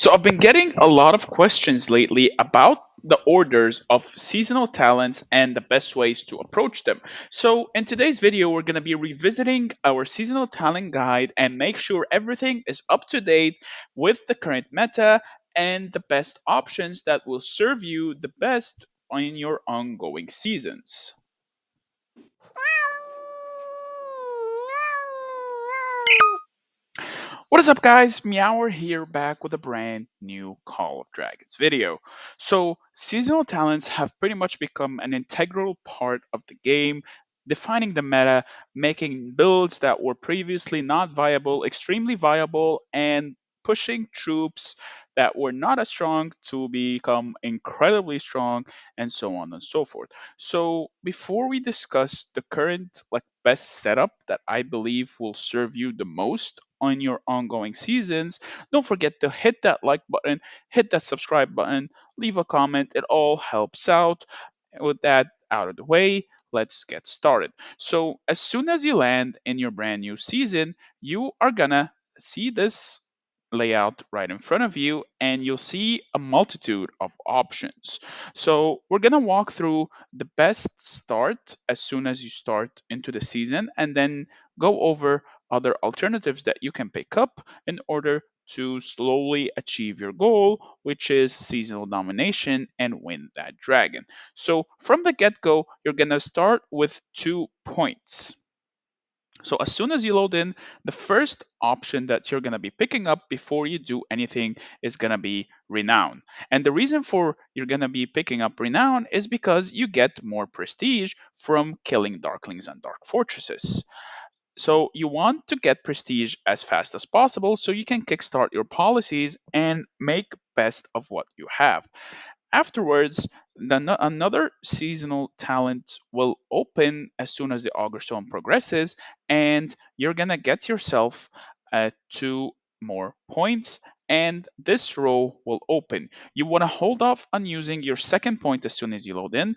So I've been getting a lot of questions lately about the orders of seasonal talents and the best ways to approach them. So in today's video, we're going to be revisiting our seasonal talent guide and make sure everything is up to date with the current meta and the best options that will serve you the best in your ongoing seasons. What is up, guys? Meower here, back with a brand new Call of Dragons video. So, seasonal talents have pretty much become an integral part of the game, defining the meta, making builds that were previously not viable extremely viable, and pushing troops that were not as strong to become incredibly strong, and so on and so forth. So, before we discuss the current best setup that I believe will serve you the most on your ongoing seasons, don't forget to hit that like button, hit that subscribe button, leave a comment. It all helps out. With that out of the way, let's get started. So, as soon as you land in your brand new season, you are gonna see this layout right in front of you, and you'll see a multitude of options. So, we're gonna walk through the best start as soon as you start into the season, and then go over other alternatives that you can pick up in order to slowly achieve your goal, which is seasonal domination and win that dragon. So, from the get go, you're going to start with 2 points. So, as soon as you load in, the first option that you're going to be picking up before you do anything is going to be Renown. And the reason for you're going to be picking up Renown is because you get more prestige from killing Darklings and Dark Fortresses. So you want to get prestige as fast as possible so you can kickstart your policies and make best of what you have. Afterwards, another seasonal talent will open as soon as the Augur Stone progresses, and you're gonna get yourself 2 more points, and this row will open. You want to hold off on using your second point as soon as you load in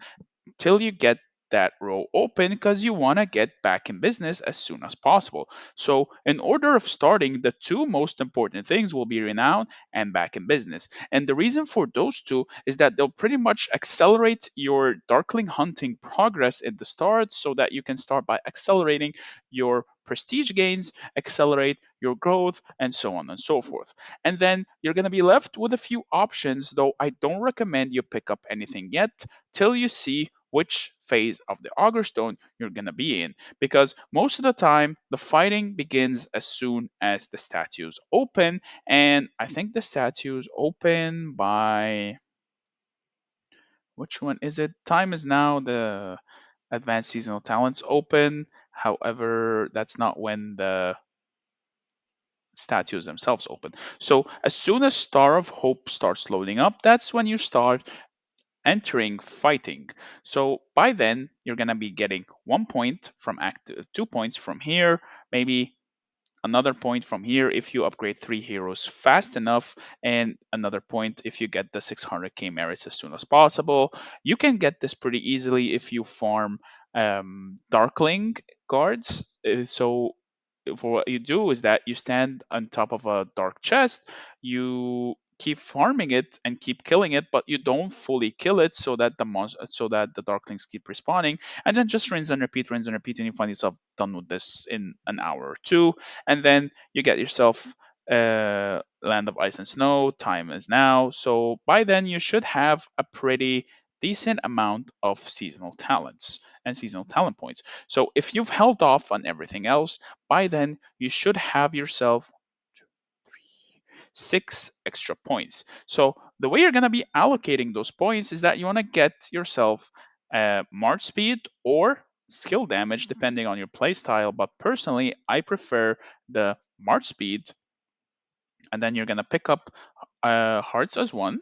till you get that row open because you want to get back in business as soon as possible. So, in order of starting, the two most important things will be renown and back in business. And the reason for those two is that they'll pretty much accelerate your darkling hunting progress at the start so that you can start by accelerating your prestige gains, accelerate your growth, and so on and so forth. And then you're going to be left with a few options, though I don't recommend you pick up anything yet till you see which phase of the Augur Stone you're going to be in. Because most of the time, the fighting begins as soon as the statues open. And I think the statues open by. Which one is it? Time is now the advanced seasonal talents open. However, that's not when the statues themselves open. So as soon as Star of Hope starts loading up, that's when you start entering fighting. So by then, you're going to be getting 1 point from act 2 points from here, maybe another point from here if you upgrade 3 heroes fast enough, and another point if you get the 600k merits as soon as possible. You can get this pretty easily if you farm Darkling guards. So for what you do is that you stand on top of a dark chest, you keep farming it and keep killing it, but you don't fully kill it so that so that the darklings keep respawning, and then just rinse and repeat, and you find yourself done with this in an hour or two, and then you get yourself Land of Ice and Snow. Time is now, so by then you should have a pretty decent amount of seasonal talents and seasonal talent points. So if you've held off on everything else, by then you should have yourself 6 extra points. So the way you're going to be allocating those points is that you want to get yourself march speed or skill damage depending on your playstyle. But personally, I prefer the march speed, and then you're going to pick up hearts as one.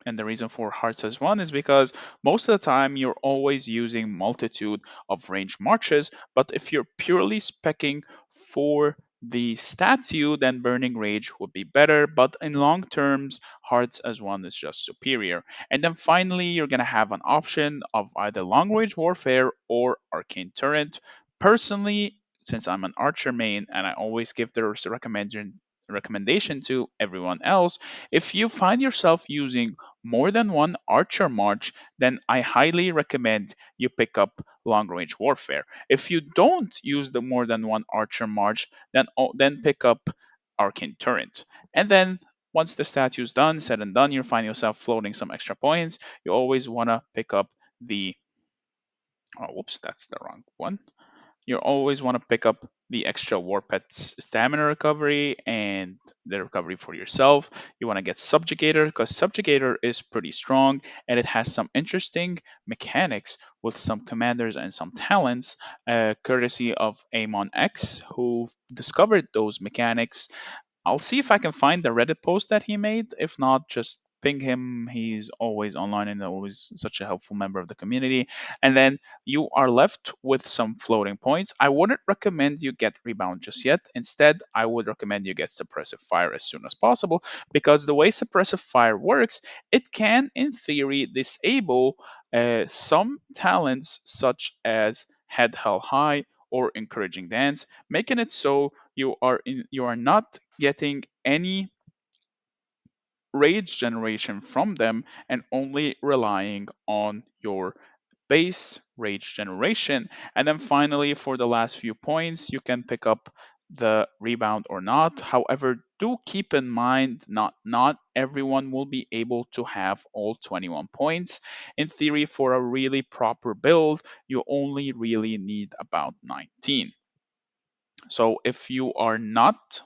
And the reason for hearts as one is because most of the time you're always using multitude of range marches. But if you're purely specking for the statue, then burning rage would be better. But in long terms, hearts as one is just superior. And then finally, you're gonna have an option of either long range warfare or arcane turret. Personally, since I'm an archer main and I always give the recommendation recommendation to everyone else. If you find yourself using more than one archer march, then I highly recommend you pick up long range warfare. If you don't use the more than one archer march, then pick up arcane turret. And then once the statue's done, said and done, you find yourself floating some extra points. You always want to pick up the oh, whoops, that's the wrong one. You always want to pick up the extra war pets stamina recovery and the recovery for yourself. You want to get subjugator because subjugator is pretty strong and it has some interesting mechanics with some commanders and some talents, courtesy of Amon X, who discovered those mechanics. I'll see if I can find the Reddit post that he made. If not, just ping him. He's always online and always such a helpful member of the community. And then you are left with some floating points. I wouldn't recommend you get Rebound just yet. Instead, I would recommend you get Suppressive Fire as soon as possible because the way Suppressive Fire works, it can, in theory, disable some talents such as Head Held High or Encouraging Dance, making it so you are not getting any rage generation from them and only relying on your base rage generation. And then finally, for the last few points, you can pick up the rebound or not. However, do keep in mind not everyone will be able to have all 21 points. In theory, for a really proper build, you only really need about 19. So if you are not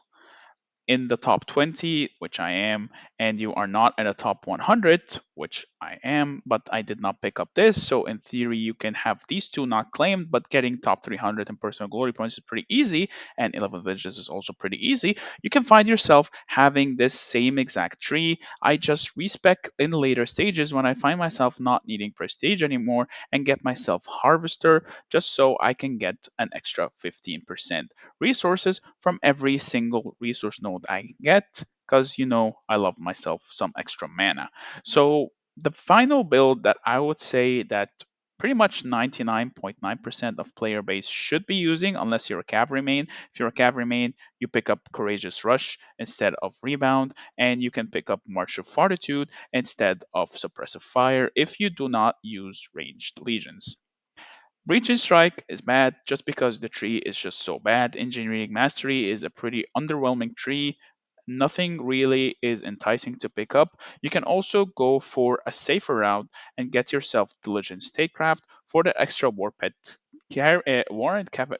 in the top 20, which I am, and you are not at a top 100, which I am, but I did not pick up this. So in theory, you can have these two not claimed, but getting top 300 in personal glory points is pretty easy, and 11 villages is also pretty easy. You can find yourself having this same exact tree. I just respec in later stages when I find myself not needing prestige anymore and get myself harvester just so I can get an extra 15% resources from every single resource node I get because I love myself some extra mana. So the final build that I would say that pretty much 99.9% of player base should be using unless you're a cavalry main. If you're a cavalry main, you pick up Courageous Rush instead of Rebound, and you can pick up March of Fortitude instead of Suppressive Fire if you do not use ranged legions. Breaching Strike is bad just because the tree is just so bad. Engineering Mastery is a pretty underwhelming tree. Nothing really is enticing to pick up. You can also go for a safer route and get yourself Diligent Statecraft for the extra warrant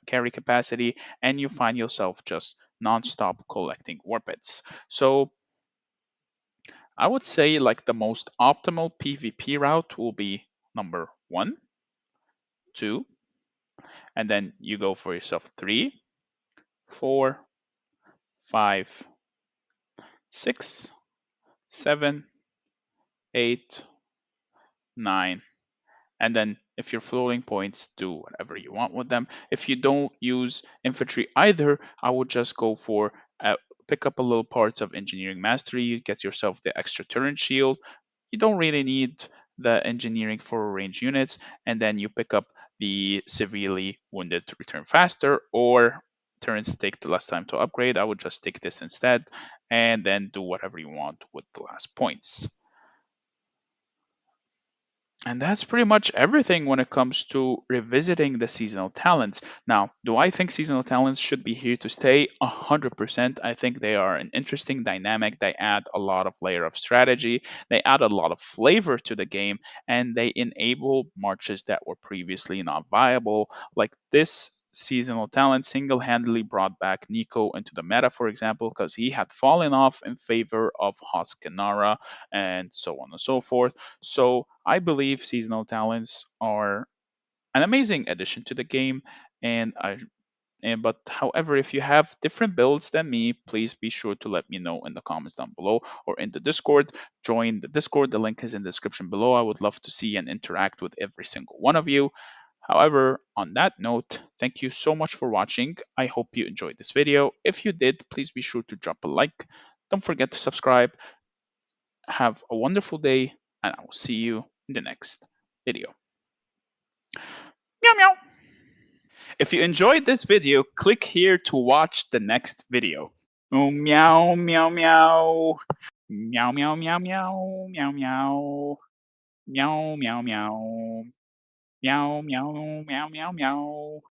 carry capacity, and you find yourself just non-stop collecting warpets. So I would say like the most optimal PvP route will be number 1, 2, and then you go for yourself 3, 4, 5, 6, 7, 8, 9. And then if you're floating points, do whatever you want with them. If you don't use infantry either, I would just go for pick up a little parts of engineering mastery. You get yourself the extra turret shield. You don't really need the engineering for range units, and then you pick up the severely wounded to return faster, or turns take the less time to upgrade. I would just take this instead, and then do whatever you want with the last points. And that's pretty much everything when it comes to revisiting the seasonal talents. Now, do I think seasonal talents should be here to stay? 100%. I think they are an interesting dynamic. They add a lot of layer of strategy, they add a lot of flavor to the game, and they enable marches that were previously not viable. Like this seasonal talent single handedly brought back Nico into the meta, for example, because he had fallen off in favor of Hoskinara and so on and so forth. So I believe seasonal talents are an amazing addition to the game, and but however, if you have different builds than me, please be sure to let me know in the comments down below or in the Discord. Join the Discord. The link is in the description below. I would love to see and interact with every single one of you. However, on that note, thank you so much for watching. I hope you enjoyed this video. If you did, please be sure to drop a like. Don't forget to subscribe. Have a wonderful day, and I will see you in the next video. Meow meow. If you enjoyed this video, click here to watch the next video. Oh, meow, meow, meow. Meow, meow, meow, meow, meow, meow. Meow, meow, meow. Meow, meow, meow, meow, meow.